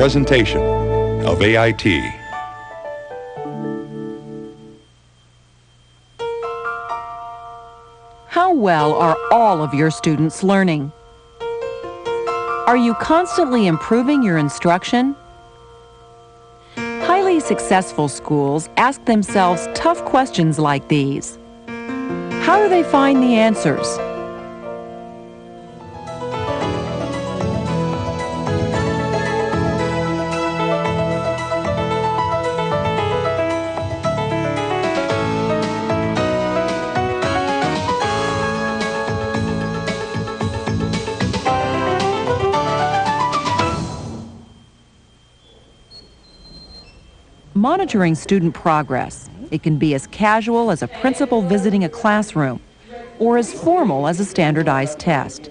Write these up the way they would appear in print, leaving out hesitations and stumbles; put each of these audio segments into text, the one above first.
presentation of AIT. How well are all of your students learning? Are you constantly improving your instruction? Highly successful schools ask themselves tough questions like these. How do they find the answers? Monitoring student progress. It can be as casual as a principal visiting a classroom, or as formal as a standardized test.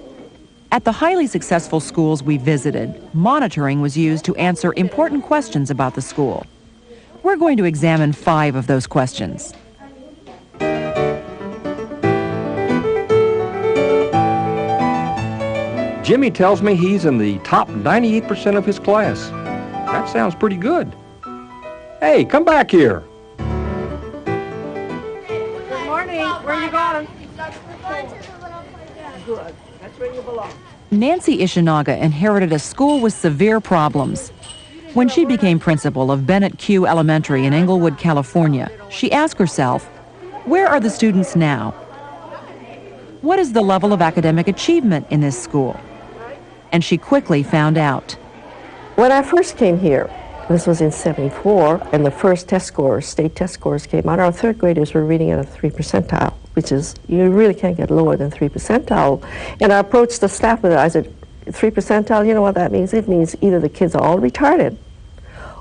At the highly successful schools we visited, monitoring was used to answer important questions about the school. We're going to examine 5 of those questions. Jimmy tells me he's in the top 98% of his class. That sounds pretty good. Hey, come back here. Good morning. Where are you going? Good. That's where you belong. Nancy Ishinaga inherited a school with severe problems. When she became principal of Bennett Q Elementary in Inglewood, California, she asked herself, where are the students now? What is the level of academic achievement in this school? And she quickly found out. When I first came here, this was in '74, and the first test scores, state test scores came out. Our third graders were reading at a 3 percentile, which is, you really can't get lower than 3 percentile. And I approached the staff with it. I said, 3 percentile, you know what that means? It means either the kids are all retarded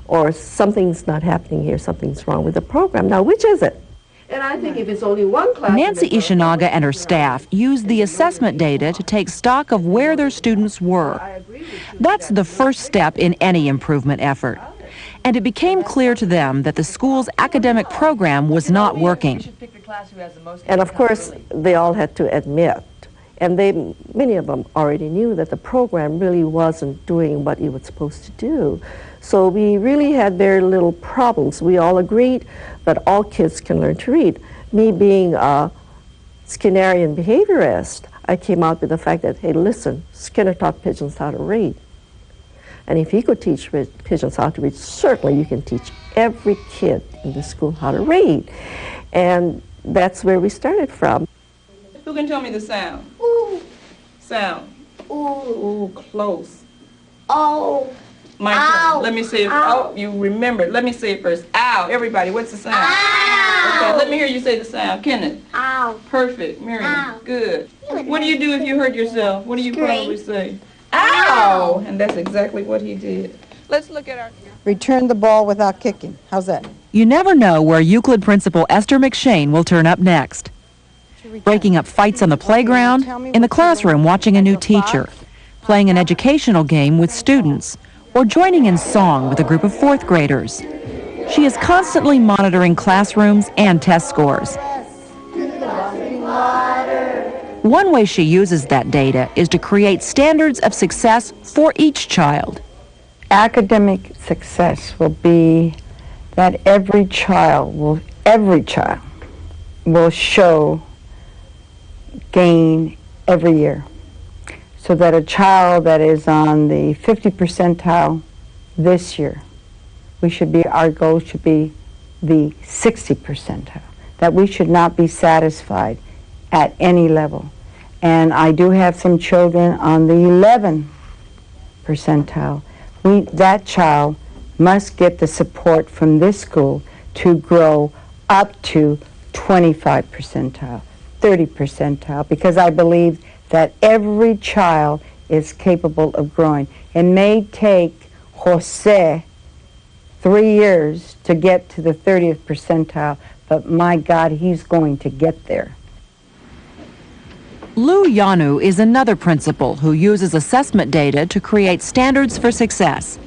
or something's not happening here, something's wrong with the program. Now, which is it? And I think if it's only one class... Nancy Ishinaga and her staff used the assessment data to take stock of where their students were. That's the first step in any improvement effort. And it became clear to them that the school's academic program was not working. And of course, they all had to admit, and many of them already knew that the program really wasn't doing what it was supposed to do. So we really had very little problems. We all agreed that all kids can learn to read. Me being a Skinnerian behaviorist, I came out with the fact that, hey, listen, Skinner taught pigeons how to read. And if he could teach pigeons how to read, certainly you can teach every kid in the school how to read. And that's where we started from. Who can tell me the sound? Ooh. Sound. Ooh. Ooh, close. Oh. My Ow. turn. Let me say it. Ow. Oh, you remember. Let me say it first. Ow. Everybody, what's the sound? Ow. Okay, let me hear you say the sound. Kenneth. Ow. Perfect. Miriam. Ow. Good. You would What do you do if you hurt yourself? What do you Scream. probably say? Ow. And that's exactly what he did. Let's look at our... Return the ball without kicking. How's that? You never know where Euclid Principal Esther McShane will turn up next. Breaking up fights on the playground, in the classroom watching a new teacher, playing an educational game with students, or joining in song with a group of 4th graders. She is constantly monitoring classrooms and test scores. One way she uses that data is to create standards of success for each child. Academic success will be that every child will show gain every year. So that a child that is on the 50 percentile this year, our goal should be the 60 percentile, that we should not be satisfied at any level. And I do have some children on the 11 percentile. That child must get the support from this school to grow up to 25 percentile, 30 percentile, because I believe that every child is capable of growing. It may take Jose 3 years to get to the 30th percentile, but my God, he's going to get there. Lou Yanu is another principal who uses assessment data to create standards for success.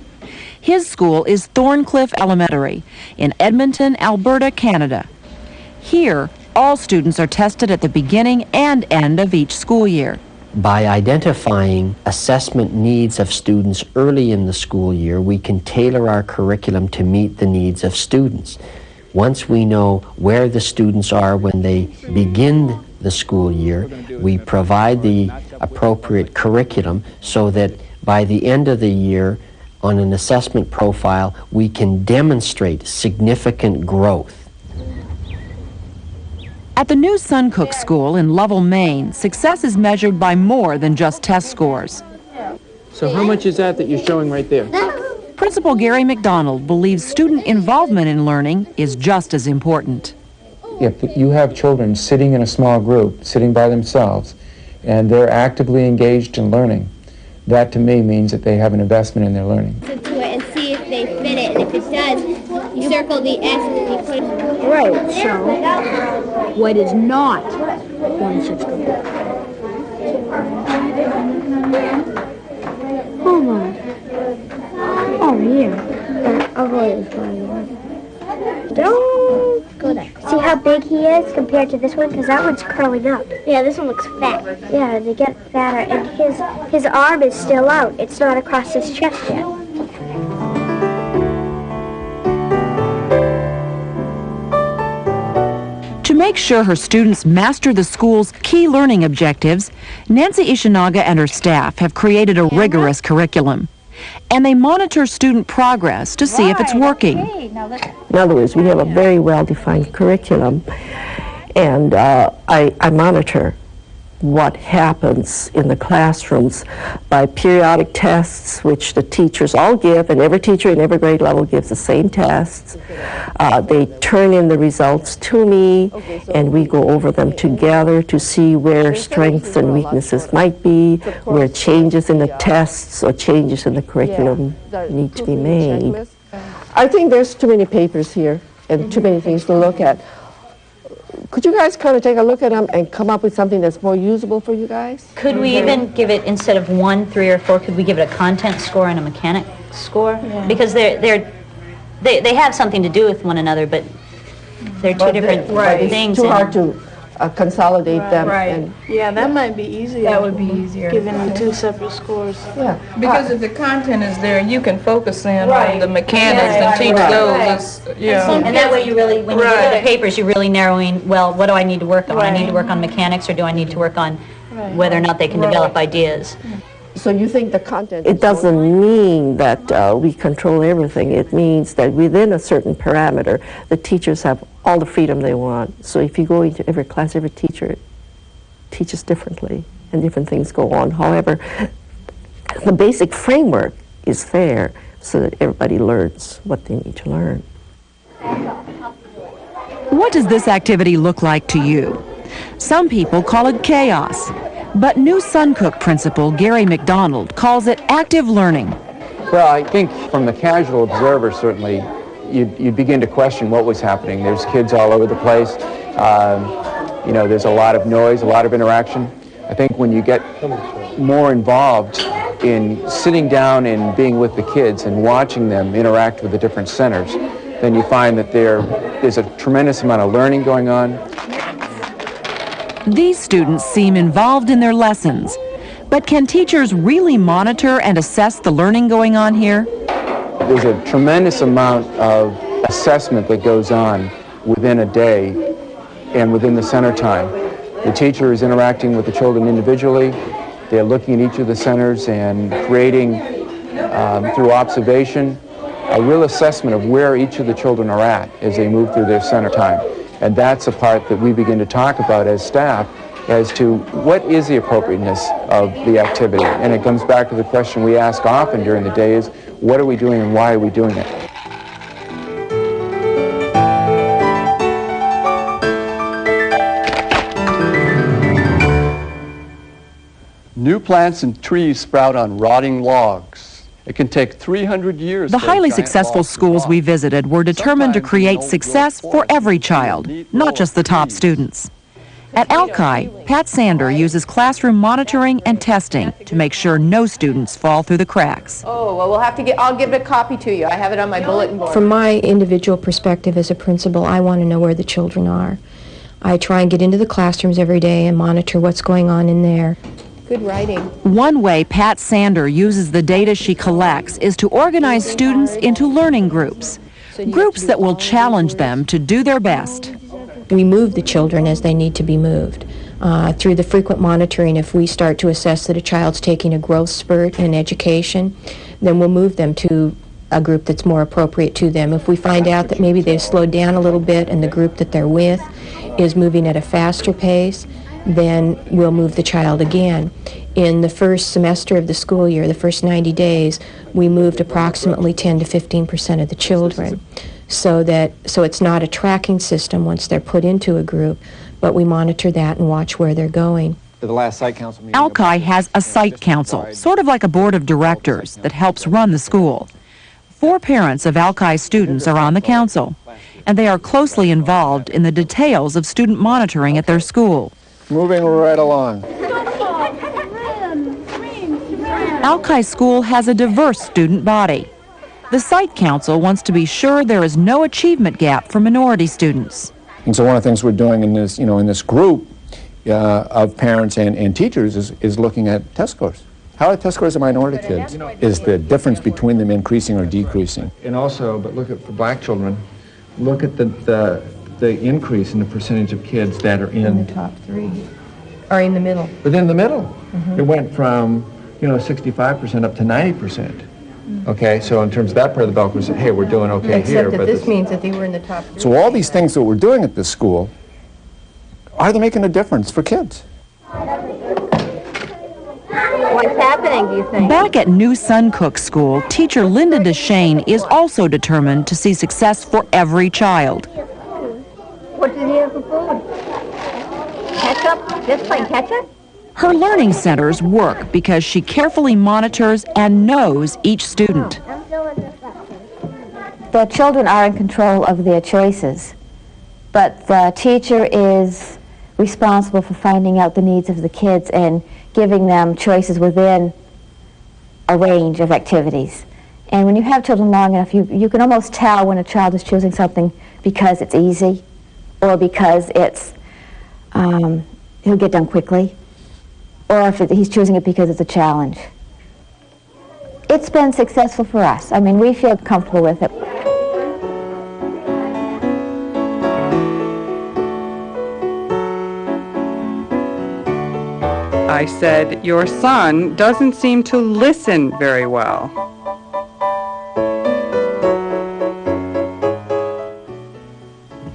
His school is Thorncliffe Elementary in Edmonton, Alberta, Canada. Here, all students are tested at the beginning and end of each school year. By identifying assessment needs of students early in the school year, we can tailor our curriculum to meet the needs of students. Once we know where the students are when they begin the school year, we provide the appropriate curriculum so that by the end of the year, on an assessment profile, we can demonstrate significant growth. At the new Suncook School in Lovell, Maine, success is measured by more than just test scores. So how much is that you're showing right there? Principal Gary McDonald believes student involvement in learning is just as important. If you have children sitting in a small group, sitting by themselves, and they're actively engaged in learning, that to me means that they have an investment in their learning. To it and see if they fit it, and if it does, you circle the S and you put it. Right, so what is not 1/6 complete? Hold on. Oh, yeah. Avoid it. Don't go there. See how big he is compared to this one? Because that one's curling up. Yeah, this one looks fat. Yeah, they get fatter. And his arm is still out. It's not across his chest yet. To make sure her students master the school's key learning objectives, Nancy Ishinaga and her staff have created a rigorous curriculum. And they monitor student progress to see if it's working. In other words, we have a very well-defined curriculum, and I monitor what happens in the classrooms by periodic tests, which the teachers all give, and every teacher in every grade level gives the same tests. They turn in the results to me, and we go over them together to see where strengths and weaknesses might be, where changes in the tests or changes in the curriculum need to be made. I think there's too many papers here and too many things to look at. Could you guys kind of take a look at them and come up with something that's more usable for you guys? Could we even give it, instead of 1, 3, or 4, could we give it a content score and a mechanic score? Yeah. Because they have something to do with one another, but they're two different things. It's too hard to consolidate them. Right. Yeah, that might be easier. That would be easier. Giving them 2 separate scores. Yeah. Because if the content is there, you can focus in on the mechanics and teach those. And that way you really, when you look at the papers, you're really narrowing, well, what do I need to work on? I need to work on mechanics, or do I need to work on whether or not they can develop ideas? So you think the content... It doesn't mean that we control everything. It means that within a certain parameter, the teachers have all the freedom they want. So if you go into every class, every teacher teaches differently, and different things go on. However, the basic framework is there so that everybody learns what they need to learn. What does this activity look like to you? Some people call it chaos, but new Suncook principal Gary McDonald calls it active learning. Well, I think from the casual observer, certainly, you'd begin to question what was happening. There's kids all over the place. You know, there's a lot of noise, a lot of interaction. I think when you get more involved in sitting down and being with the kids and watching them interact with the different centers, then you find that there's a tremendous amount of learning going on. These students seem involved in their lessons, but can teachers really monitor and assess the learning going on here? There's a tremendous amount of assessment that goes on within a day and within the center time. The teacher is interacting with the children individually. They're looking at each of the centers and creating, through observation, a real assessment of where each of the children are at as they move through their center time. And that's a part that we begin to talk about as staff as to what is the appropriateness of the activity. And it comes back to the question we ask often during the day is, what are we doing and why are we doing it? New plants and trees sprout on rotting logs. It can take 300 years. The highly successful schools we visited were determined to create success for every child, not just the top students. At Alki, Pat Sander uses classroom monitoring and testing to make sure no students fall through the cracks. Oh, well, I'll give it a copy to you. I have it on my bulletin board. From my individual perspective as a principal, I want to know where the children are. I try and get into the classrooms every day and monitor what's going on in there. good writing. One way Pat Sander uses the data she collects is to organize students into learning groups, groups that will challenge them to do their best. We move the children as they need to be moved. Through the frequent monitoring, if we start to assess that a child's taking a growth spurt in education, then we'll move them to a group that's more appropriate to them. If we find out that maybe they've slowed down a little bit and the group that they're with is moving at a faster pace, then we'll move the child again. In the first semester of the school year, the first 90 days, we moved approximately 10 to 15% of the children. So it's not a tracking system once they're put into a group, but we monitor that and watch where they're going. The last site council meeting. Alki has a site council, sort of like a board of directors that helps run the school. 4 parents of Alki students are on the council, and they are closely involved in the details of student monitoring at their school. Moving right along. Alki School has a diverse student body. The site council wants to be sure there is no achievement gap for minority students. And so one of the things we're doing in this, in this group of parents and teachers is looking at test scores. How are test scores of minority kids? Is the difference between them increasing or decreasing? And also, but look at for black children, look at the increase in the percentage of kids that are in the top 3, or in the middle. Within the middle. It went from 65% up to 90%. Okay, so in terms of that part of the bell curve, we said, hey, we're doing okay here. Except that this means that they were in the top 3. So all these things that we're doing at this school, are they making a difference for kids? What's happening, do you think? Back at New Suncook School, teacher Linda DeShane is also determined to see success for every child. What does he have for food? Ketchup? Just plain ketchup? Her learning centers work because she carefully monitors and knows each student. The children are in control of their choices, but the teacher is responsible for finding out the needs of the kids and giving them choices within a range of activities. And when you have children long enough, you can almost tell when a child is choosing something because it's easy or because it's he'll get done quickly, or if he's choosing it because it's a challenge. It's been successful for us. I mean, we feel comfortable with it. I said, your son doesn't seem to listen very well.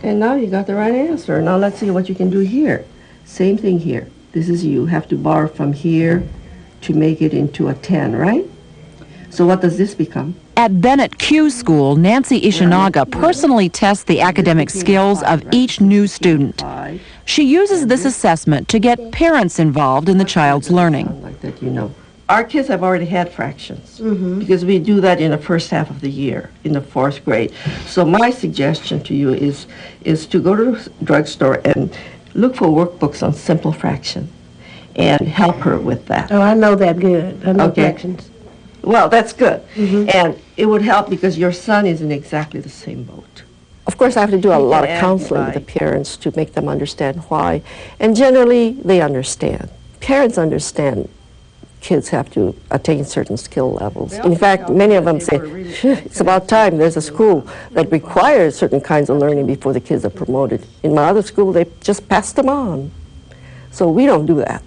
And now you got the right answer. Now let's see what you can do here. Same thing here. This is you have to borrow from here to make it into a 10, right? So what does this become? At Bennett Q School, Nancy Ishinaga personally tests the academic skills of each new student. She uses this assessment to get parents involved in the child's learning. Like that, Our kids have already had fractions because we do that in the first half of the year, in the 4th grade. So my suggestion to you is to go to the drugstore and look for workbooks on simple fraction and help her with that. Oh, I know that good. I know fractions. Well, that's good. And it would help because your son is in exactly the same boat. Of course, I have to do a lot of counseling with the parents to make them understand why. And generally, they understand. Parents understand kids have to attain certain skill levels. In fact, many of them say, it's about time there's a school that requires certain kinds of learning before the kids are promoted. In my other school, they just pass them on. So we don't do that.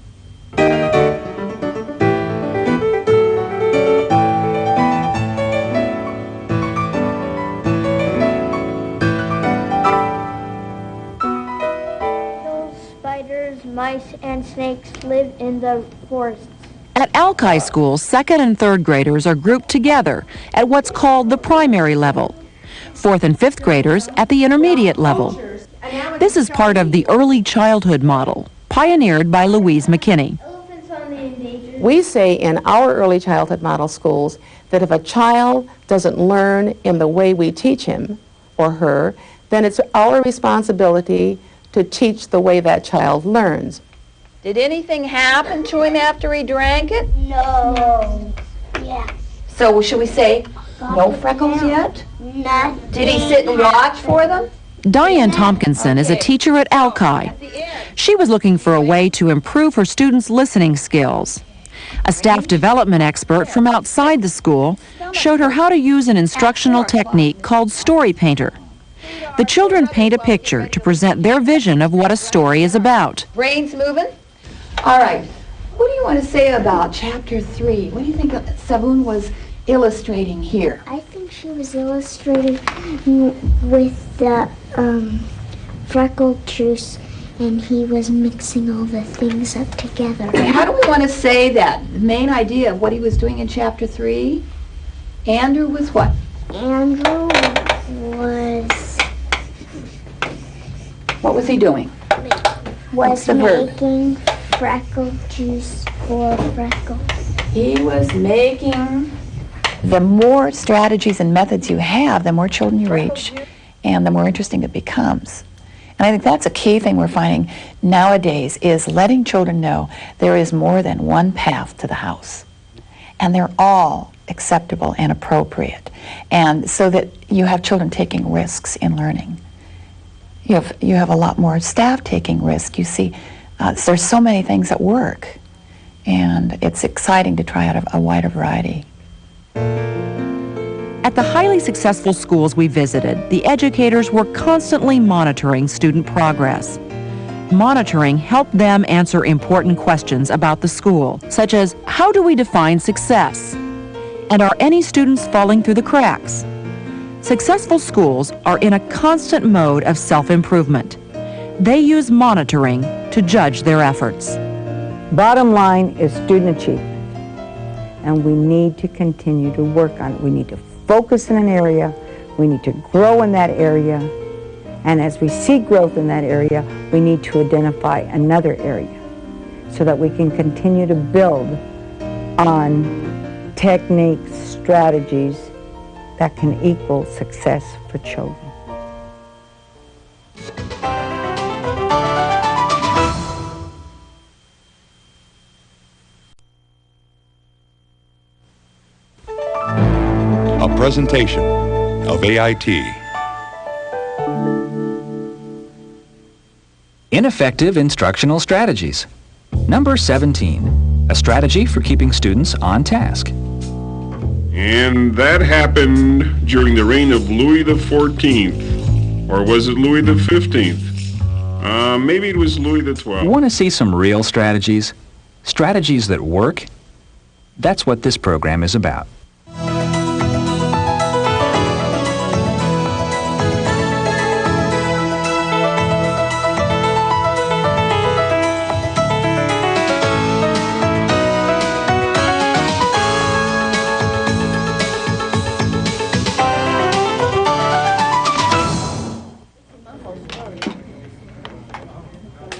Spiders, mice, and snakes live in the forests. At Alki School, 2nd and 3rd graders are grouped together at what's called the primary level. 4th and 5th graders at the intermediate level. This is part of the early childhood model, pioneered by Louise McKinney. We say in our early childhood model schools that if a child doesn't learn in the way we teach him or her, then it's our responsibility to teach the way that child learns. Did anything happen to him after he drank it? No. Yes. So should we say no freckles yet? Not. Did he sit and watch for them? Diane Tompkinson is a teacher at Alki. She was looking for a way to improve her students' listening skills. A staff development expert from outside the school showed her how to use an instructional technique called Story Painter. The children paint a picture to present their vision of what a story is about. Brains moving? All right. What do you want to say about Chapter 3? What do you think Sabun was illustrating here? I think she was illustrating with the freckled juice, and he was mixing all the things up together. Okay, how do we want to say that? The main idea of what he was doing in Chapter 3? Andrew was what? Andrew was... What was he doing? Was the verb? making freckled juice for freckles. He was making... The more strategies and methods you have, the more children you reach, and the more interesting it becomes. And I think that's a key thing we're finding nowadays, is letting children know there is more than one path to the house. And they're all acceptable and appropriate. And so that you have children taking risks in learning. You have a lot more staff taking risks. You see, there's so many things at work. And it's exciting to try out a wider variety. At the highly successful schools we visited, the educators were constantly monitoring student progress. Monitoring helped them answer important questions about the school, such as, how do we define success? And are any students falling through the cracks? Successful schools are in a constant mode of self-improvement. They use monitoring to judge their efforts. Bottom line is student achievement. And we need to continue to work on it. We need to focus in an area. We need to grow in that area. And as we see growth in that area, we need to identify another area so that we can continue to build on techniques, strategies that can equal success for children. A presentation of AIT. Ineffective instructional strategies. Number 17, a strategy for keeping students on task. And that happened during the reign of Louis the 14th. Or was it Louis the 15th? Maybe it was Louis the 12th. Want to see some real strategies? Strategies that work? That's what this program is about.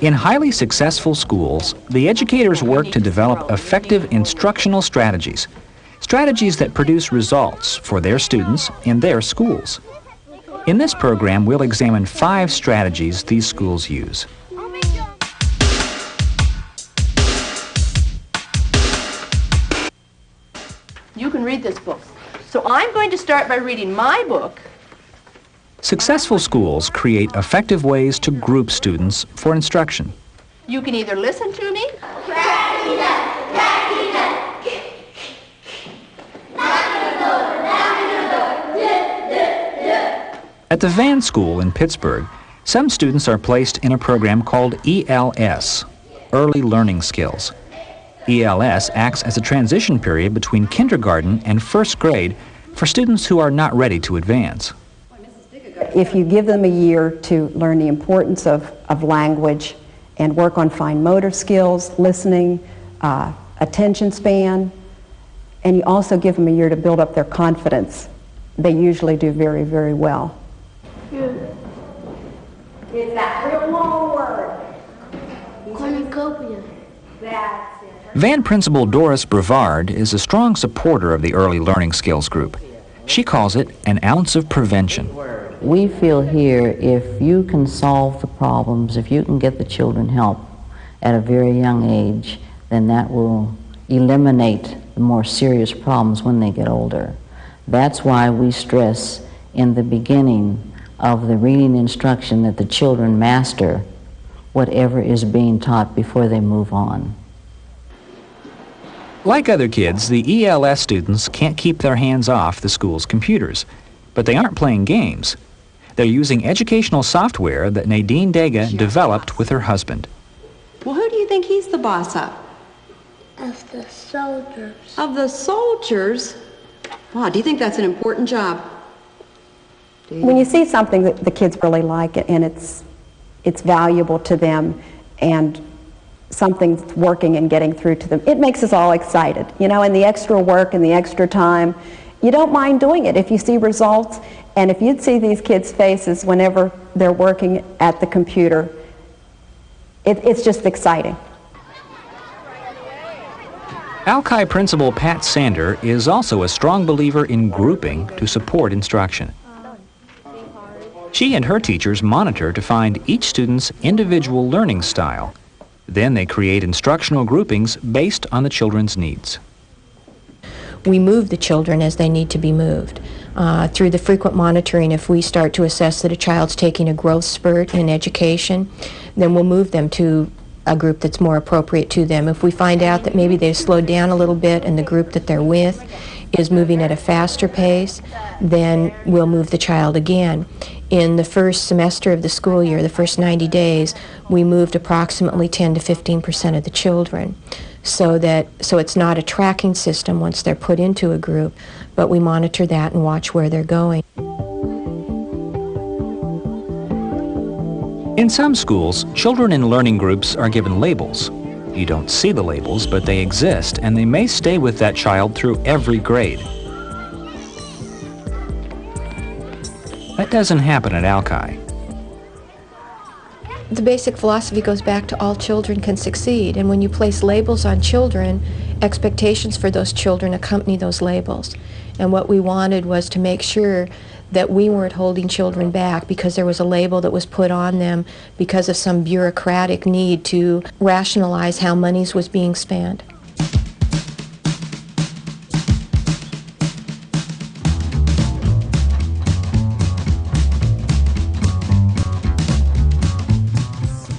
In highly successful schools, the educators work to develop effective instructional strategies, strategies that produce results for their students in their schools. In this program, we'll examine 5 strategies these schools use. You can read this book. So I'm going to start by reading my book. Successful schools create effective ways to group students for instruction. You can either listen to me. At the Van School in Pittsburgh, some students are placed in a program called ELS, Early Learning Skills. ELS acts as a transition period between kindergarten and first grade for students who are not ready to advance. If you give them a year to learn the importance of language and work on fine motor skills, listening, attention span, and you also give them a year to build up their confidence, they usually do very, very well. It's that real long word. Cornucopia. That's it. Van Principal Doris Brevard is a strong supporter of the Early Learning Skills group. She calls it an ounce of prevention. We feel here if you can solve the problems, if you can get the children help at a very young age, then that will eliminate the more serious problems when they get older. That's why we stress in the beginning of the reading instruction that the children master whatever is being taught before they move on. Like other kids, the ELS students can't keep their hands off the school's computers, but they aren't playing games. They're using educational software that Nadine Dega developed with her husband. Well, who do you think he's the boss of? Of the soldiers. Of the soldiers? Wow, do you think that's an important job? When you see something that the kids really like and it's valuable to them and something's working and getting through to them, it makes us all excited. You know, and the extra work and the extra time, you don't mind doing it if you see results. And if you'd see these kids' faces whenever they're working at the computer, it's just exciting. Alki principal Pat Sander is also a strong believer in grouping to support instruction. She and her teachers monitor to find each student's individual learning style. Then they create instructional groupings based on the children's needs. We move the children as they need to be moved. Through the frequent monitoring, if we start to assess that a child's taking a growth spurt in education, then we'll move them to a group that's more appropriate to them. If we find out that maybe they've slowed down a little bit and the group that they're with is moving at a faster pace, then we'll move the child again. In the first semester of the school year, the first 90 days, we moved approximately 10 to 15% of the children. So it's not a tracking system once they're put into a group, but we monitor that and watch where they're going. In some schools, children in learning groups are given labels. You don't see the labels, but they exist, and they may stay with that child through every grade. That doesn't happen at Alki. The basic philosophy goes back to all children can succeed, and when you place labels on children, expectations for those children accompany those labels. And what we wanted was to make sure that we weren't holding children back because there was a label that was put on them because of some bureaucratic need to rationalize how monies was being spent.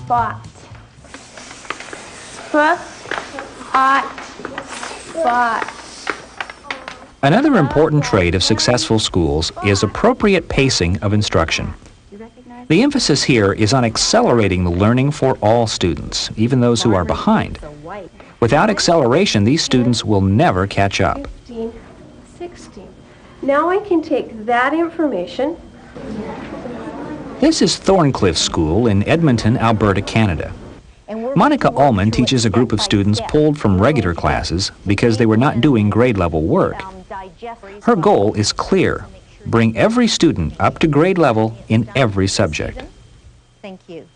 Spot. Spot. Another important trait of successful schools is appropriate pacing of instruction. The emphasis here is on accelerating the learning for all students, even those who are behind. Without acceleration, these students will never catch up. 15, 16. Now I can take that information. This is Thorncliffe School in Edmonton, Alberta, Canada. Monica Ullman teaches a group of students pulled from regular classes because they were not doing grade-level work. Her goal is clear: bring every student up to grade level in every subject. Thank you.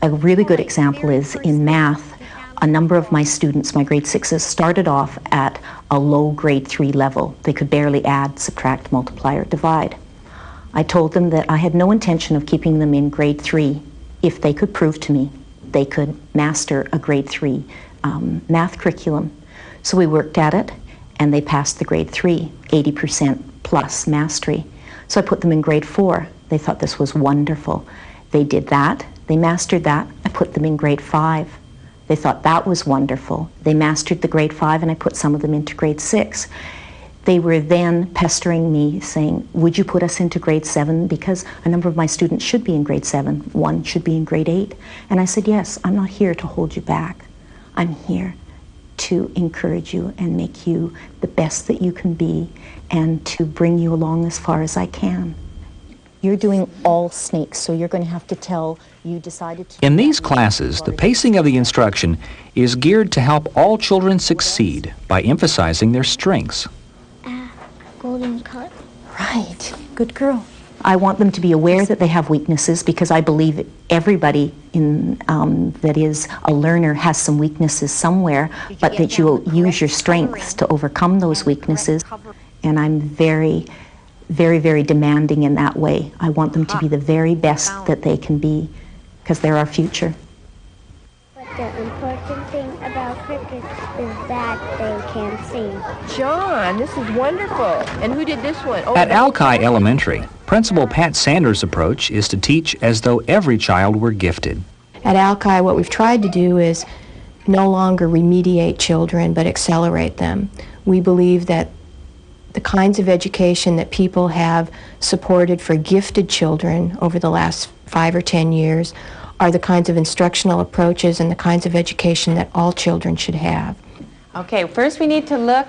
A really good example is in math. A number of my students, my grade 6s, started off at a low grade 3 level. They could barely add, subtract, multiply, or divide. I told them that I had no intention of keeping them in grade 3 if they could prove to me they could master a grade 3 math curriculum. So we worked at it, and they passed the grade 3, 80% plus mastery. So I put them in grade 4. They thought this was wonderful. They did that. They mastered that. I put them in grade 5. They thought that was wonderful. They mastered the grade 5, and I put some of them into grade 6. They were then pestering me, saying, would you put us into grade 7? Because a number of my students should be in grade 7. One should be in grade 8. And I said, yes, I'm not here to hold you back. I'm here to encourage you and make you the best that you can be and to bring you along as far as I can. You're doing all snakes, so you're going to have to tell you decided to... In these classes, the pacing of the instruction is geared to help all children succeed by emphasizing their strengths. Golden cut. Right. Good girl. I want them to be aware that they have weaknesses because I believe that everybody that is a learner has some weaknesses somewhere, but that you'll use your strengths to overcome those weaknesses. And I'm very, very, very demanding in that way. I want them to be the very best that they can be because they're our future. But the important thing about crickets is that they can sing. John, this is wonderful. And who did this one? At Alki Elementary, Principal Pat Sanders' approach is to teach as though every child were gifted. At Alki, what we've tried to do is no longer remediate children, but accelerate them. We believe that the kinds of education that people have supported for gifted children over the last 5 or 10 years are the kinds of instructional approaches and the kinds of education that all children should have. Okay, first we need to look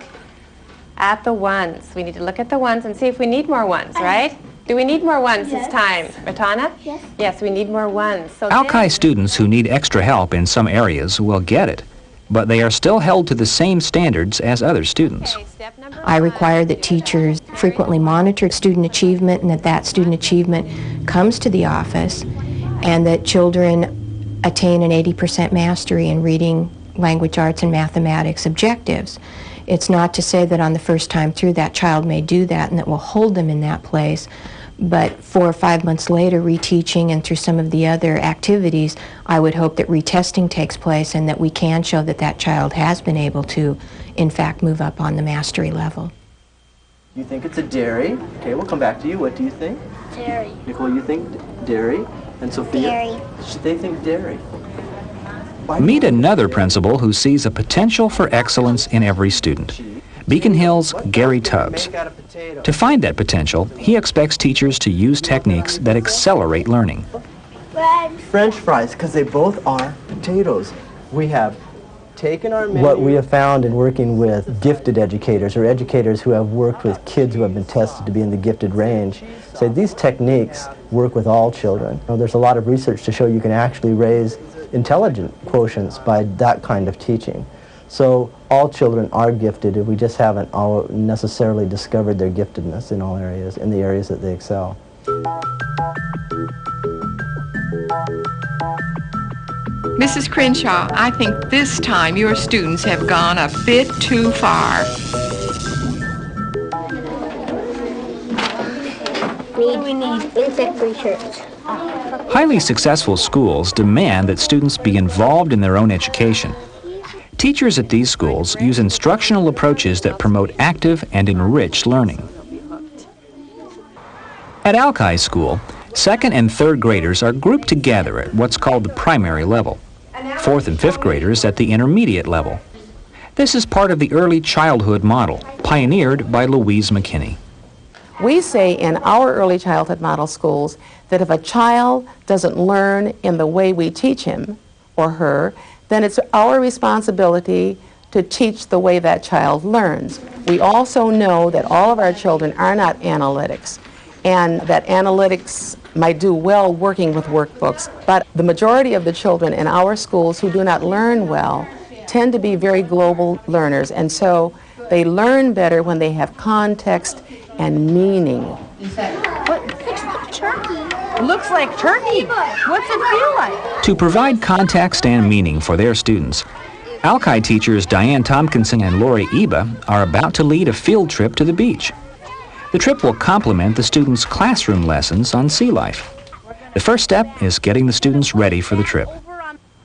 at the ones. We need to look at the ones and see if we need more ones, right? Do we need more ones this time? Ratana? Yes. Yes, we need more ones. So Alki students who need extra help in some areas will get it, but they are still held to the same standards as other students. I require that teachers frequently monitor student achievement and that student achievement comes to the office and that children attain an 80% mastery in reading, language arts, and mathematics objectives. It's not to say that on the first time through that child may do that and that we'll hold them in that place, but 4 or 5 months later, reteaching and through some of the other activities, I would hope that retesting takes place and that we can show that that child has been able to, in fact, move up on the mastery level. You think it's a dairy? Okay, we'll come back to you. What do you think? Dairy. Nicole, you think dairy? And Sophia? Dairy. They think dairy. Meet another principal who sees a potential for excellence in every student. Beacon Hill's Gary Tubbs. To find that potential, he expects teachers to use techniques that accelerate learning. French fries, because they both are potatoes. We have taken our menu. What we have found in working with gifted educators or educators who have worked with kids who have been tested to be in the gifted range, say these techniques work with all children. There's a lot of research to show you can actually raise intelligent quotients by that kind of teaching. So all children are gifted, and we just haven't all necessarily discovered their giftedness in all areas, in the areas that they excel. Mrs. Crenshaw, I think this time your students have gone a bit too far. We need insect-free shirts. Highly successful schools demand that students be involved in their own education. Teachers at these schools use instructional approaches that promote active and enriched learning. At Alki School, 2nd and 3rd graders are grouped together at what's called the primary level, 4th and 5th graders at the intermediate level. This is part of the early childhood model, pioneered by Louise McKinney. We say in our early childhood model schools that if a child doesn't learn in the way we teach him or her, then it's our responsibility to teach the way that child learns. We also know that all of our children are not analytics, and that analytics might do well working with workbooks, but the majority of the children in our schools who do not learn well tend to be very global learners, and so they learn better when they have context and meaning. Looks like turkey. What's it feel like? To provide context and meaning for their students, Alki teachers Diane Tompkinson and Lori Eba are about to lead a field trip to the beach. The trip will complement the students' classroom lessons on sea life. The first step is getting the students ready for the trip.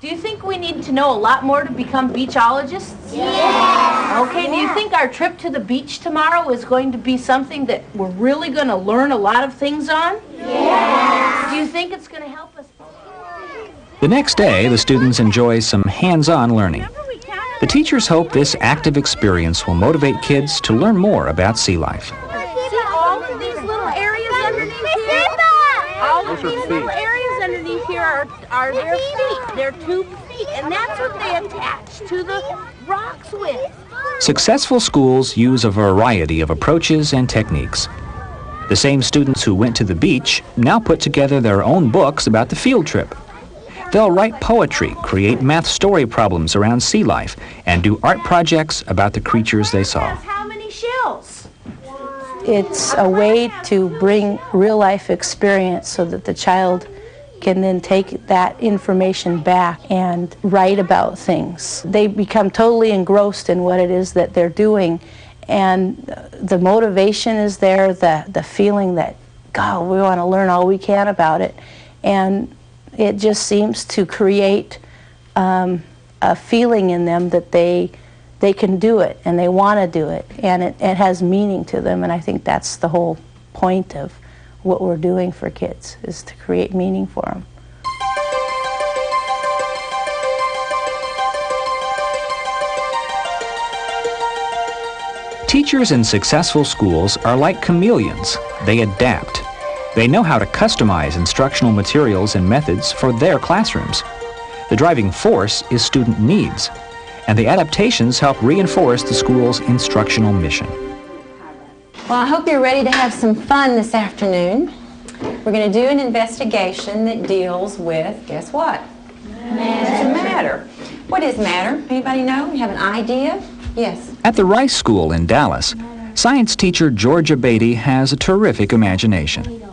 Do you think we need to know a lot more to become beachologists? Yes. Okay, do you think our trip to the beach tomorrow is going to be something that we're really going to learn a lot of things on? Yes. Do you think it's going to help us? The next day, the students enjoy some hands-on learning. The teachers hope this active experience will motivate kids to learn more about sea life. See all of these little areas underneath here? All of these little areas underneath here are their feet. They're 2 feet, and that's what they attach to the rocks with. Successful schools use a variety of approaches and techniques. The same students who went to the beach now put together their own books about the field trip. They'll write poetry, create math story problems around sea life, and do art projects about the creatures they saw. How many shells? It's a way to bring real-life experience so that the child can then take that information back and write about things. They become totally engrossed in what it is that they're doing, and the motivation is there, the feeling that, God, we want to learn all we can about it, and it just seems to create a feeling in them that they can do it and they want to do it, and it has meaning to them, and I think that's the whole point of what we're doing for kids, is to create meaning for them. Teachers in successful schools are like chameleons. They adapt. They know how to customize instructional materials and methods for their classrooms. The driving force is student needs, and the adaptations help reinforce the school's instructional mission. Well, I hope you're ready to have some fun this afternoon. We're going to do an investigation that deals with, guess what? Matter. What is matter? Anybody know? You have an idea? Yes. At the Rice School in Dallas, science teacher Georgia Beatty has a terrific imagination.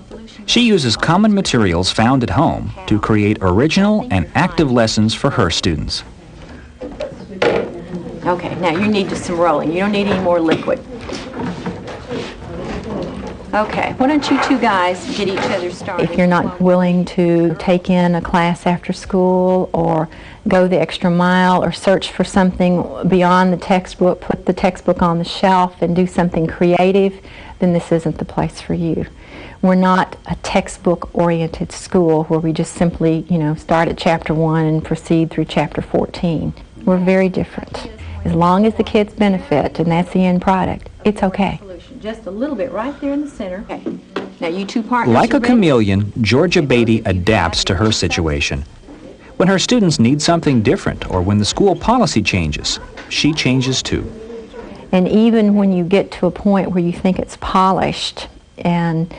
She uses common materials found at home to create original and active lessons for her students. Okay, now you need just some rolling. You don't need any more liquid. Okay, why don't you two guys get each other started? If you're not willing to take in a class after school or go the extra mile or search for something beyond the textbook, put the textbook on the shelf and do something creative, then this isn't the place for you. We're not a textbook-oriented school where we just simply, start at chapter 1 and proceed through chapter 14. We're very different. As long as the kids benefit, and that's the end product, it's okay. Just a little bit right there in the center. Okay. Now you two partners. Like a chameleon, Georgia Beatty adapts to her situation. When her students need something different or when the school policy changes, she changes too. And even when you get to a point where you think it's polished and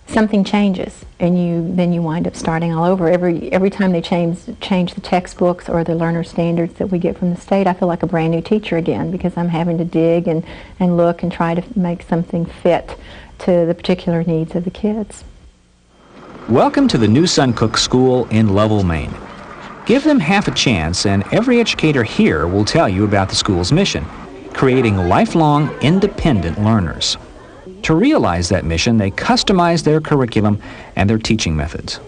something changes and then you wind up starting all over. Every time they change the textbooks or the learner standards that we get from the state, I feel like a brand new teacher again because I'm having to dig and look and try to make something fit to the particular needs of the kids. Welcome to the New Suncook School in Lovell, Maine. Give them half a chance and every educator here will tell you about the school's mission, creating lifelong independent learners. To realize that mission, they customize their curriculum and their teaching methods.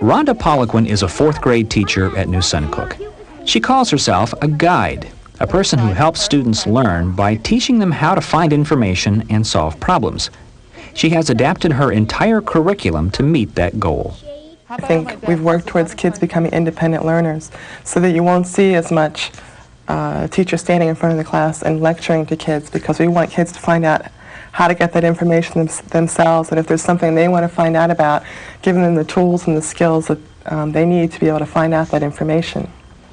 Rhonda Poliquin is a 4th grade teacher at New Suncook. She calls herself a guide, a person who helps students learn by teaching them how to find information and solve problems. She has adapted her entire curriculum to meet that goal. I think we've worked towards kids becoming independent learners so that you won't see as much teachers standing in front of the class and lecturing to kids because we want kids to find out how to get that information themselves, and if there's something they want to find out about, giving them the tools and the skills that they need to be able to find out that information.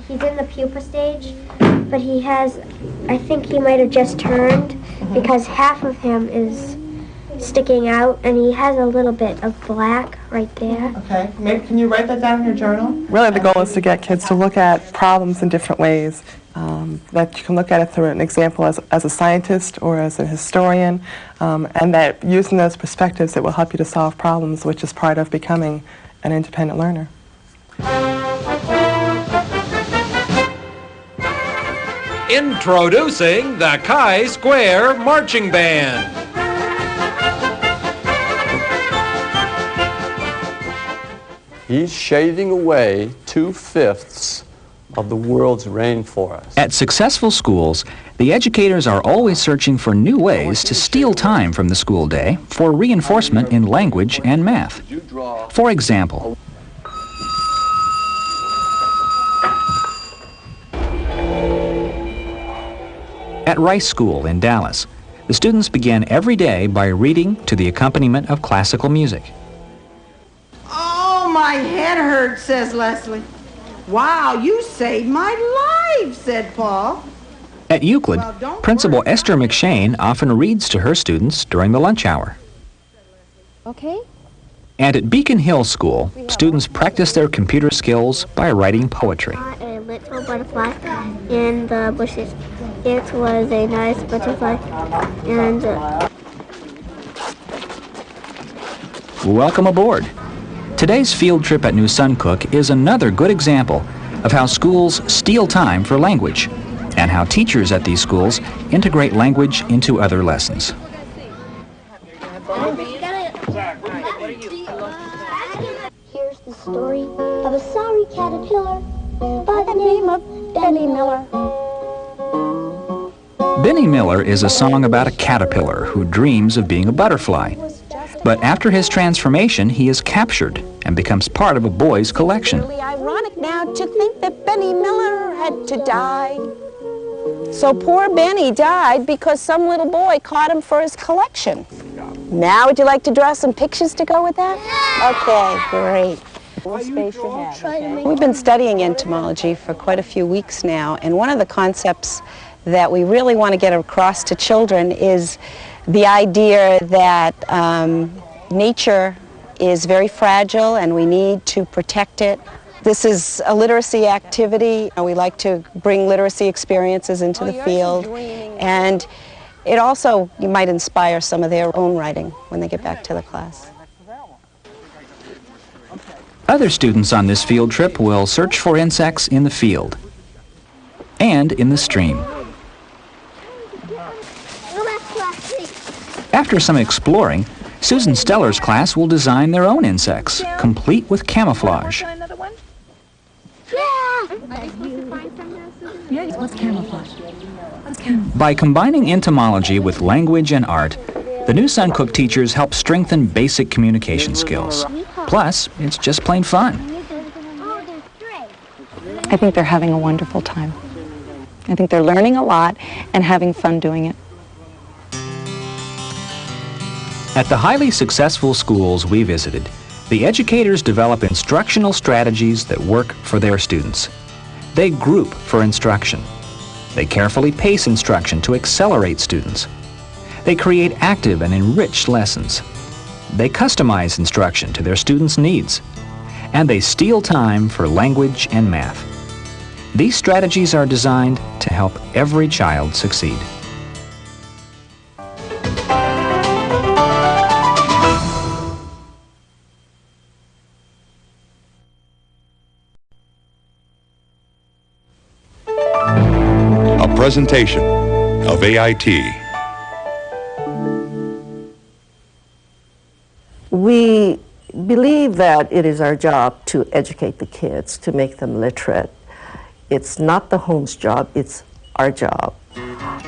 He's in the pupa stage, but he has, I think he might have just turned because half of him is sticking out and he has a little bit of black right there. Okay, maybe can you write that down in your journal? Really the goal is to get kids to look at problems in different ways. That you can look at it through an example as a scientist or as a historian, and that using those perspectives it will help you to solve problems, which is part of becoming an independent learner. Introducing the Chi-Square Marching Band. He's shaving away 2/5 of the world's rainforest. At successful schools, the educators are always searching for new ways to steal time from the school day for reinforcement in language and math. For example, at Rice School in Dallas, the students begin every day by reading to the accompaniment of classical music. Oh, my head hurts, says Leslie. Wow, you saved my life, said Paul. At Euclid, Principal Esther McShane often reads to her students during the lunch hour. Okay. And at Beacon Hill School, students practice their computer skills by writing poetry. A little butterfly in the bushes. It was a nice butterfly and... Welcome aboard. Today's field trip at New Suncook is another good example of how schools steal time for language and how teachers at these schools integrate language into other lessons. Here's the story of a sorry caterpillar by the name of Benny Miller. Benny Miller is a song about a caterpillar who dreams of being a butterfly. But after his transformation, he is captured and becomes part of a boy's collection. It's really ironic now to think that Benny Miller had to die So poor Benny died because some little boy caught him for his collection. Now would you like to draw some pictures to go with that? Okay, great. We've been studying entomology for quite a few weeks now, and one of the concepts that we really want to get across to children is the idea that nature is very fragile and we need to protect it. This is a literacy activity. We like to bring literacy experiences into the field, and it also might inspire some of their own writing when they get back to the class. Other students on this field trip will search for insects in the field and in the stream. After some exploring, Susan Steller's class will design their own insects, complete with camouflage. What's camouflage? By combining entomology with language and art, the new Suncook teachers help strengthen basic communication skills. Plus, it's just plain fun. I think they're having a wonderful time. I think they're learning a lot and having fun doing it. At the highly successful schools we visited, the educators develop instructional strategies that work for their students. They group for instruction. They carefully pace instruction to accelerate students. They create active and enriched lessons. They customize instruction to their students' needs. And they steal time for language and math. These strategies are designed to help every child succeed. A presentation of AIT. We believe that it is our job to educate the kids, to make them literate. It's not the home's job, it's our job.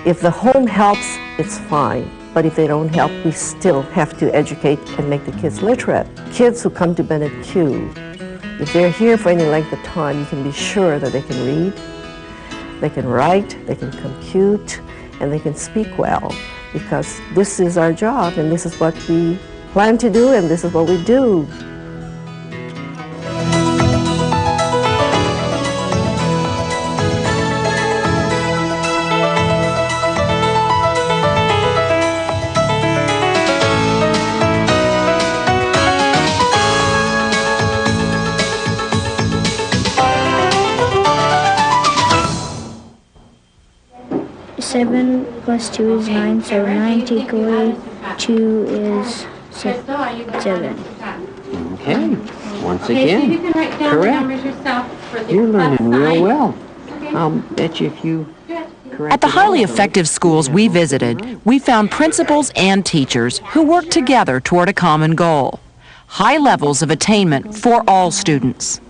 If the home helps, it's fine. But if they don't help, we still have to educate and make the kids literate. Kids who come to Bennett Q, if they're here for any length of time, you can be sure that they can read, they can write, they can compute, and they can speak well. Because this is our job, and this is what we plan to do, and this is what we do. Seven plus 2 is 9, so 9 take away 2 is 7. Okay, once again, correct. You're learning real well. I'll bet you if you correct. At the highly effective schools we visited, we found principals and teachers who work together toward a common goal: high levels of attainment for all students.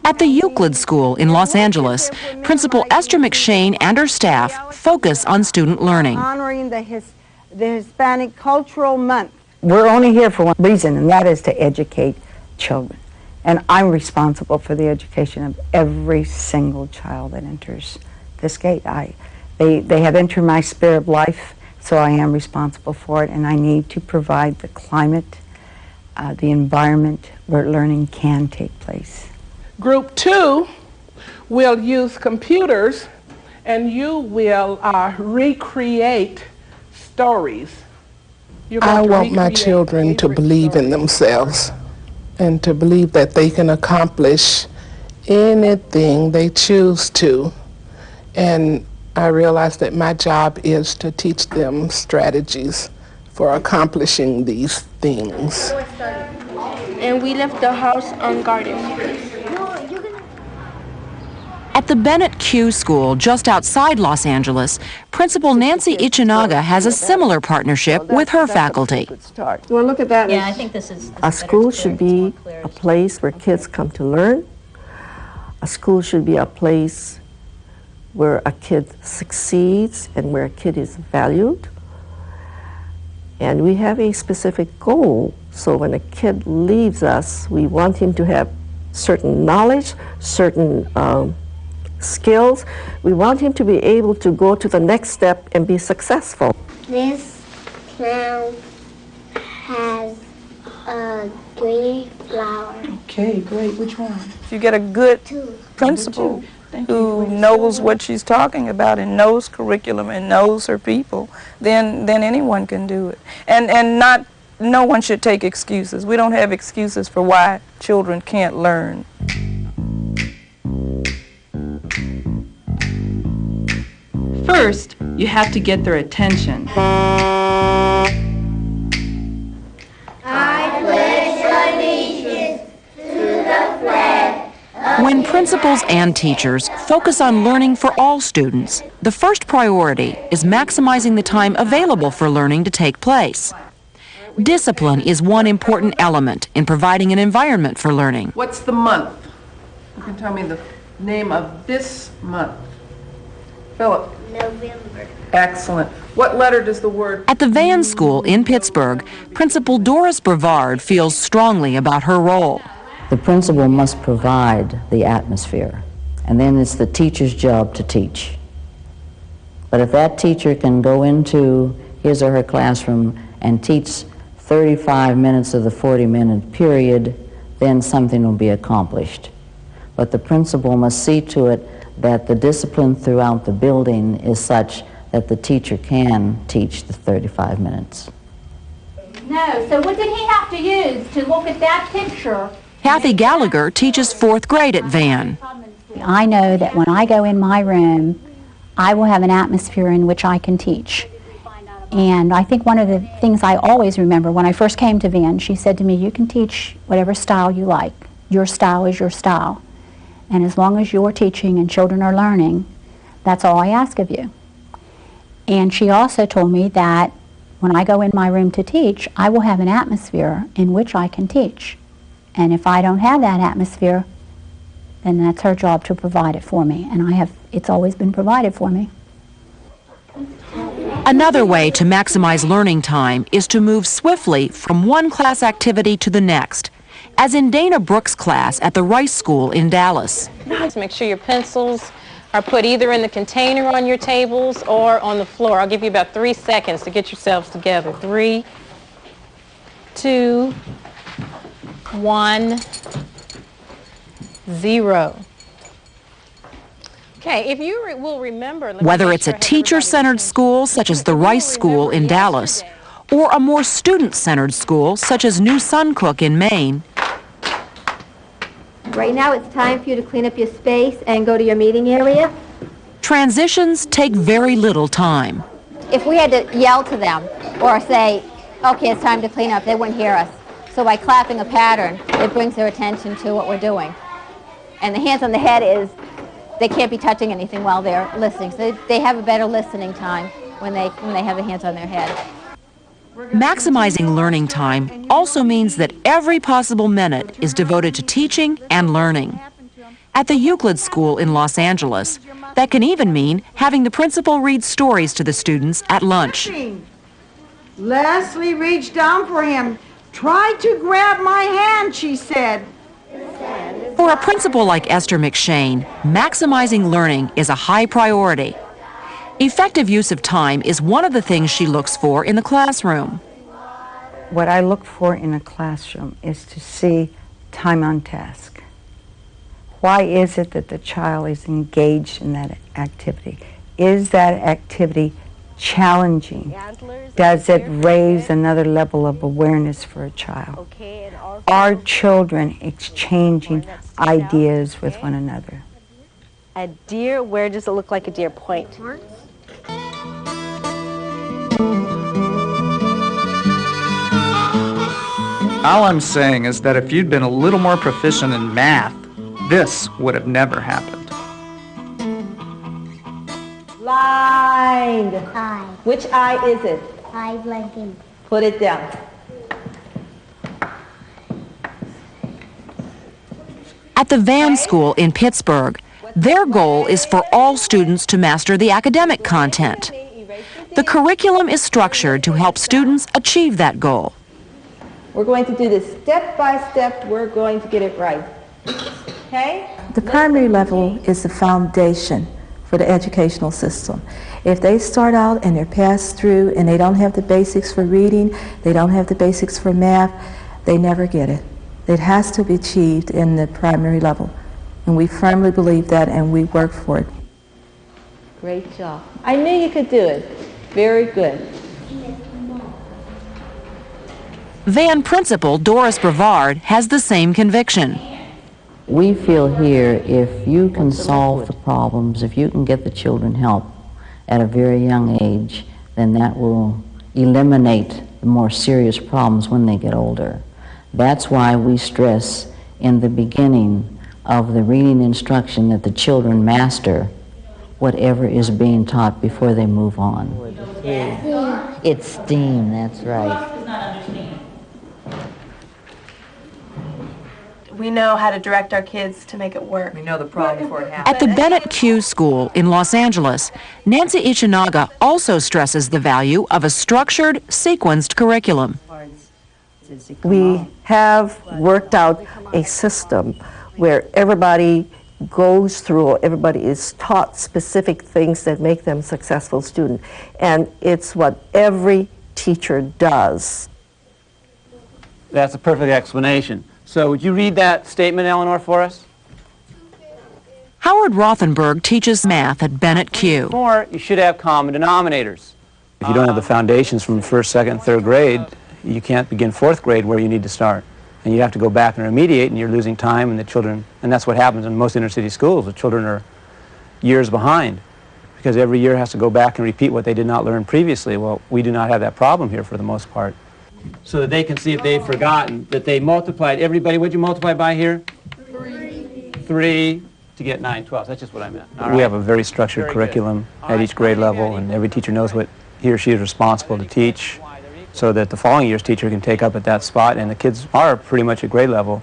At the Euclid School in Los Angeles, Principal Esther McShane and her staff focus on student learning. Honoring the Hispanic Cultural Month. We're only here for one reason, and that is to educate children. And I'm responsible for the education of every single child that enters this gate. They have entered my sphere of life, so I am responsible for it, and I need to provide the climate, the environment where learning can take place. Group 2 will use computers, and you will recreate stories. I want my children to believe in themselves and to believe that they can accomplish anything they choose to. And I realize that my job is to teach them strategies for accomplishing these things. And we left the house unguarded. At the Bennett Q School just outside Los Angeles, Principal Nancy Ichinaga has a similar partnership with her faculty. Well, look at that. Yeah, I think this is... A school should be a place where kids come to learn. A school should be a place where a kid succeeds and where a kid is valued. And we have a specific goal. So when a kid leaves us, we want him to have certain knowledge, certain skills. We want him to be able to go to the next step and be successful. This clown has a green flower. Okay, great. Which one? If you get a good principal who knows what she's talking about and knows curriculum and knows her people, then anyone can do it. And no one should take excuses. We don't have excuses for why children can't learn. First, you have to get their attention. I pledge allegiance to the flag. When principals and teachers focus on learning for all students, the first priority is maximizing the time available for learning to take place. Discipline is one important element in providing an environment for learning. What's the month? You can tell me the name of this month. Philip. November. Excellent. What letter does the word... At the Van School in Pittsburgh, Principal Doris Brevard feels strongly about her role. The principal must provide the atmosphere, and then it's the teacher's job to teach. But if that teacher can go into his or her classroom and teach 35 minutes of the 40-minute period, then something will be accomplished. But the principal must see to it that the discipline throughout the building is such that the teacher can teach the 35 minutes. No, so what did he have to use to look at that picture? Kathy Gallagher teaches 4th grade at Van. I know that when I go in my room, I will have an atmosphere in which I can teach. And I think one of the things I always remember when I first came to Van, she said to me, you can teach whatever style you like. Your style is your style. And as long as you're teaching and children are learning, that's all I ask of you. And she also told me that when I go in my room to teach, I will have an atmosphere in which I can teach. And if I don't have that atmosphere, then that's her job to provide it for me. And it's always been provided for me. Another way to maximize learning time is to move swiftly from one class activity to the next, as in Dana Brooks' class at the Rice School in Dallas. Make sure your pencils are put either in the container on your tables or on the floor. I'll give you about 3 seconds to get yourselves together. 3, 2, 1, 0. Okay, if you will remember... Whether it's a teacher-centered school such as the Rice School in Dallas, or a more student-centered school such as New Suncook in Maine. Right now it's time for you to clean up your space and go to your meeting area. Transitions take very little time. If we had to yell to them or say, okay, it's time to clean up, they wouldn't hear us. So by clapping a pattern, it brings their attention to what we're doing. And the hands on the head is, they can't be touching anything while they're listening. So they have a better listening time when they have the hands on their head. Maximizing learning time also means that every possible minute is devoted to teaching and learning. At the Euclid School in Los Angeles, that can even mean having the principal read stories to the students at lunch. Leslie reached down for him. Try to grab my hand, she said. For a principal like Esther McShane, maximizing learning is a high priority. Effective use of time is one of the things she looks for in the classroom. What I look for in a classroom is to see time on task. Why is it that the child is engaged in that activity? Is that activity challenging? Does it raise another level of awareness for a child? Are children exchanging ideas with one another? A deer, where does it look like a deer point? All I'm saying is that if you'd been a little more proficient in math, this would have never happened. Blind. Eye. Which eye is it? Eye blinking. Put it down. At the Van School in Pittsburgh, their goal is for all students to master the academic content. The curriculum is structured to help students achieve that goal. We're going to do this step by step. We're going to get it right. Okay? The primary level is the foundation for the educational system. If they start out and they're passed through and they don't have the basics for reading, they don't have the basics for math, they never get it. It has to be achieved in the primary level. And we firmly believe that, and we work for it. Great job. I knew you could do it. Very good. Van principal Doris Brevard has the same conviction. We feel here if you can solve the problems, if you can get the children help at a very young age, then that will eliminate the more serious problems when they get older. That's why we stress in the beginning of the reading instruction that the children master whatever is being taught before they move on. It's STEAM, that's right. We know how to direct our kids to make it work. We know the problem before it happens. At the Bennett Q School in Los Angeles, Nancy Ichinaga also stresses the value of a structured, sequenced curriculum. We have worked out a system where everybody goes through, everybody is taught specific things that make them a successful student. And it's what every teacher does. That's a perfect explanation. So would you read that statement, Eleanor, for us? Howard Rothenberg teaches math at Bennett Q. Or you should have common denominators. If you don't have the foundations from first, second, third grade, you can't begin fourth grade where you need to start. And you have to go back and remediate, and you're losing time, and the children, and that's what happens in most inner city schools. The children are years behind because every year has to go back and repeat what they did not learn previously. Well, we do not have that problem here for the most part. So that they can see if they've forgotten that they multiplied everybody. What'd you multiply by here? 3 to get 9 12. That's just what I meant. We have a very structured curriculum at each grade level, and every teacher knows what he or she is responsible to teach, so that the following year's teacher can take up at that spot, and the kids are pretty much at grade level,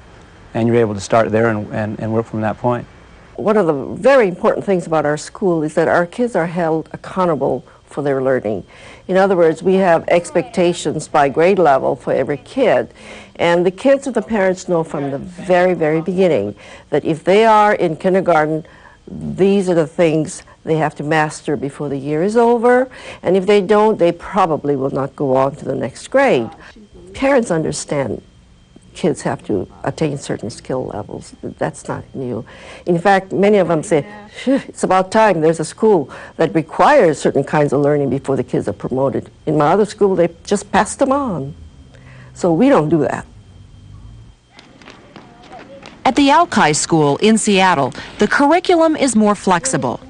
and you're able to start there and work from that point. One of the very important things about our school is that our kids are held accountable for their learning. In other words, we have expectations by grade level for every kid, and the kids and the parents know from the very, very beginning that if they are in kindergarten, these are the things they have to master before the year is over, and if they don't, they probably will not go on to the next grade. Parents understand kids have to attain certain skill levels. That's not new. In fact, many of them say, it's about time there's a school that requires certain kinds of learning before the kids are promoted. In my other school, they just passed them on. So we don't do that. At the Alki School in Seattle, the curriculum is more flexible.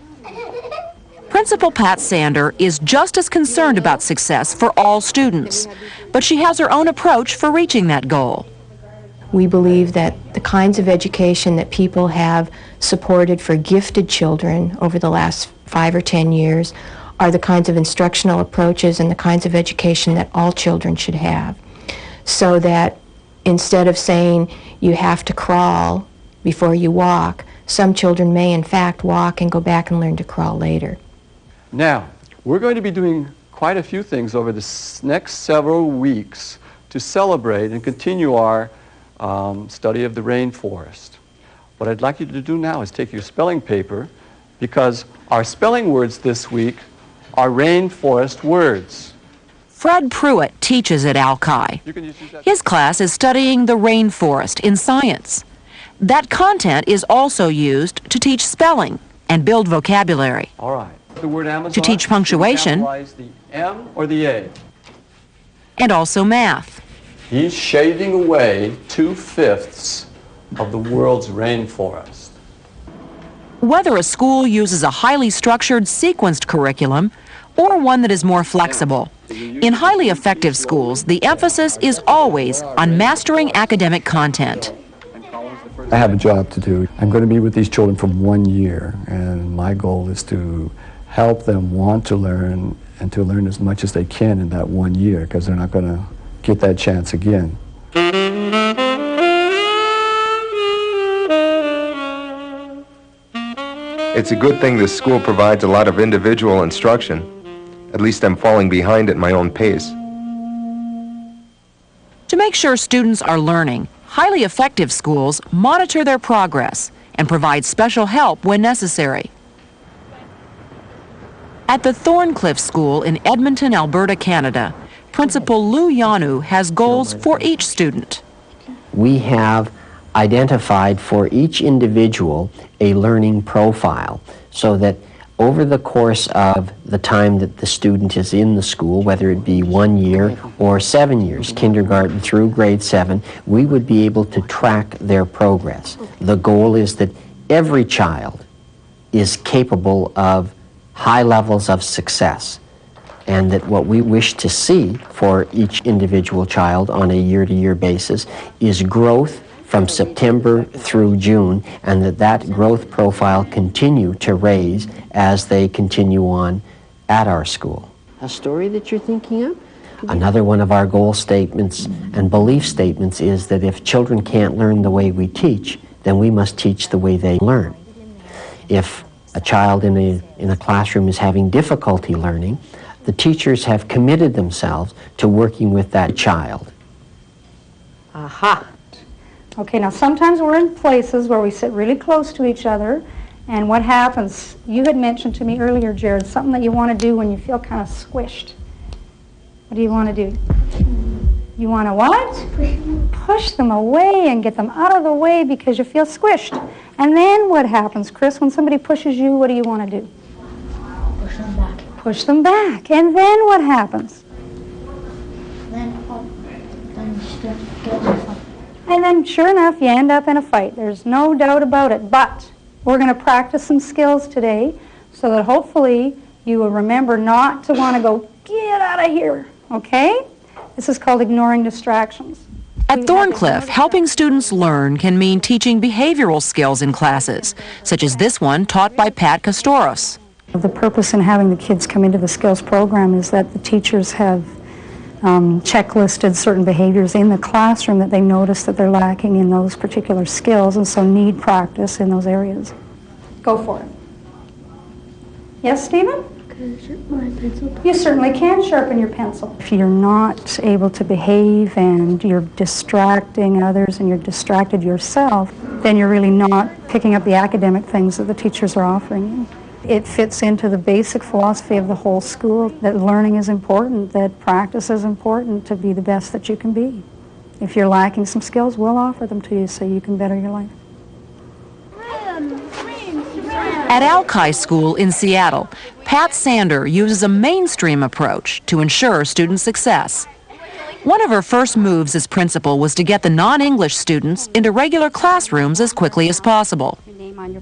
Principal Pat Sander is just as concerned about success for all students, but she has her own approach for reaching that goal. We believe that the kinds of education that people have supported for gifted children over the last 5 or 10 years are the kinds of instructional approaches and the kinds of education that all children should have. So that instead of saying you have to crawl before you walk, some children may in fact walk and go back and learn to crawl later. Now, we're going to be doing quite a few things over the next several weeks to celebrate and continue our study of the rainforest. What I'd like you to do now is take your spelling paper, because our spelling words this week are rainforest words. Fred Pruitt teaches at Alki. His class is studying the rainforest in science. That content is also used to teach spelling and build vocabulary. All right. The word Amazon, to teach punctuation, the M or the A? And also math. He's shaving away 2/5 of the world's rainforest. Whether a school uses a highly structured, sequenced curriculum or one that is more flexible, in highly effective schools, the emphasis is always on mastering academic content. I have a job to do. I'm going to be with these children for 1 year, and my goal is to help them want to learn and to learn as much as they can in that 1 year, because they're not going to get that chance again. It's a good thing this school provides a lot of individual instruction. At least I'm falling behind at my own pace. To make sure students are learning, highly effective schools monitor their progress and provide special help when necessary. At the Thorncliffe School in Edmonton, Alberta, Canada, Principal Lou Yanu has goals for each student. We have identified for each individual a learning profile so that over the course of the time that the student is in the school, whether it be 1 year or 7 years, kindergarten through grade 7, we would be able to track their progress. The goal is that every child is capable of high levels of success, and that what we wish to see for each individual child on a year-to-year basis is growth from September through June, and that growth profile continue to raise as they continue on at our school. A story that you're thinking of? Another one of our goal statements and belief statements is that if children can't learn the way we teach, then we must teach the way they learn. If a child in a classroom is having difficulty learning, the teachers have committed themselves to working with that child. Aha. Okay, now sometimes we're in places where we sit really close to each other, and what happens, you had mentioned to me earlier, Jared, something that you want to do when you feel kind of squished. What do you want to do? You want to what? Push them away and get them out of the way because you feel squished. And then what happens, Chris, when somebody pushes you, what do you want to do? Push them back. Push them back. And then what happens? And then, sure enough, you end up in a fight. There's no doubt about it. But we're going to practice some skills today so that hopefully you will remember not to want to go, get out of here, okay? This is called ignoring distractions. At Thorncliffe, helping students learn can mean teaching behavioral skills in classes, such as this one taught by Pat Castoros. The purpose in having the kids come into the skills program is that the teachers have checklisted certain behaviors in the classroom that they notice that they're lacking in those particular skills, and so need practice in those areas. Go for it. Yes, Stephen? Can I sharpen my pencil? You certainly can sharpen your pencil. If you're not able to behave and you're distracting others and you're distracted yourself, then you're really not picking up the academic things that the teachers are offering you. It fits into the basic philosophy of the whole school that learning is important, that practice is important to be the best that you can be. If you're lacking some skills, we'll offer them to you so you can better your life. At Alki School in Seattle, Pat Sander uses a mainstream approach to ensure student success. One of her first moves as principal was to get the non-English students into regular classrooms as quickly as possible.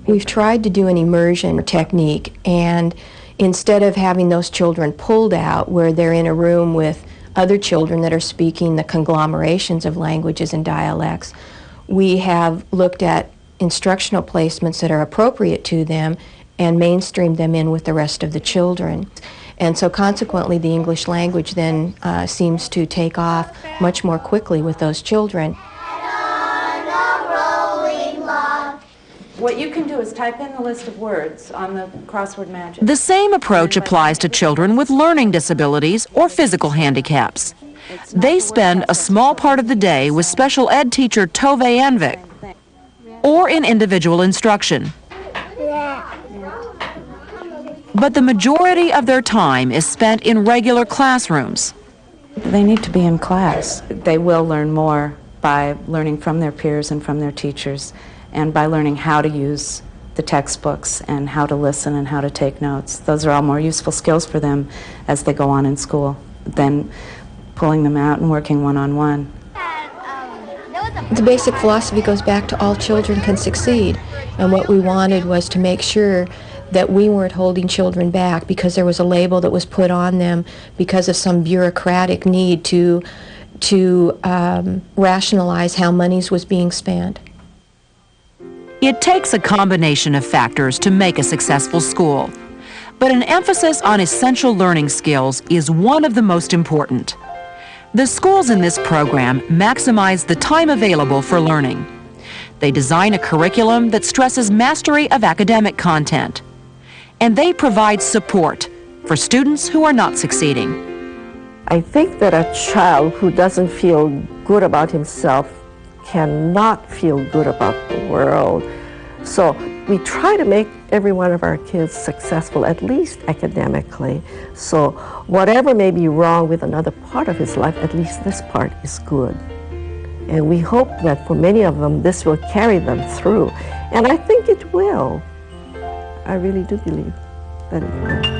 We've tried to do an immersion technique, and instead of having those children pulled out where they're in a room with other children that are speaking the conglomerations of languages and dialects, we have looked at instructional placements that are appropriate to them and mainstreamed them in with the rest of the children. And so consequently, the English language then seems to take off much more quickly with those children. What you can do is type in the list of words on the crossword magic. The same approach applies to children with learning disabilities or physical handicaps. They spend a small part of the day with special ed teacher Tove Anvik or in individual instruction. But the majority of their time is spent in regular classrooms. They need to be in class. They will learn more by learning from their peers and from their teachers, and by learning how to use the textbooks and how to listen and how to take notes. Those are all more useful skills for them as they go on in school than pulling them out and working one-on-one. The basic philosophy goes back to all children can succeed, and what we wanted was to make sure that we weren't holding children back because there was a label that was put on them because of some bureaucratic need to rationalize how monies was being spent. It takes a combination of factors to make a successful school, but an emphasis on essential learning skills is one of the most important. The schools in this program maximize the time available for learning. They design a curriculum that stresses mastery of academic content, and they provide support for students who are not succeeding. I think that a child who doesn't feel good about himself cannot feel good about the world. So we try to make every one of our kids successful, at least academically. So whatever may be wrong with another part of his life, at least this part is good. And we hope that for many of them, this will carry them through. And I think it will. I really do believe that it will.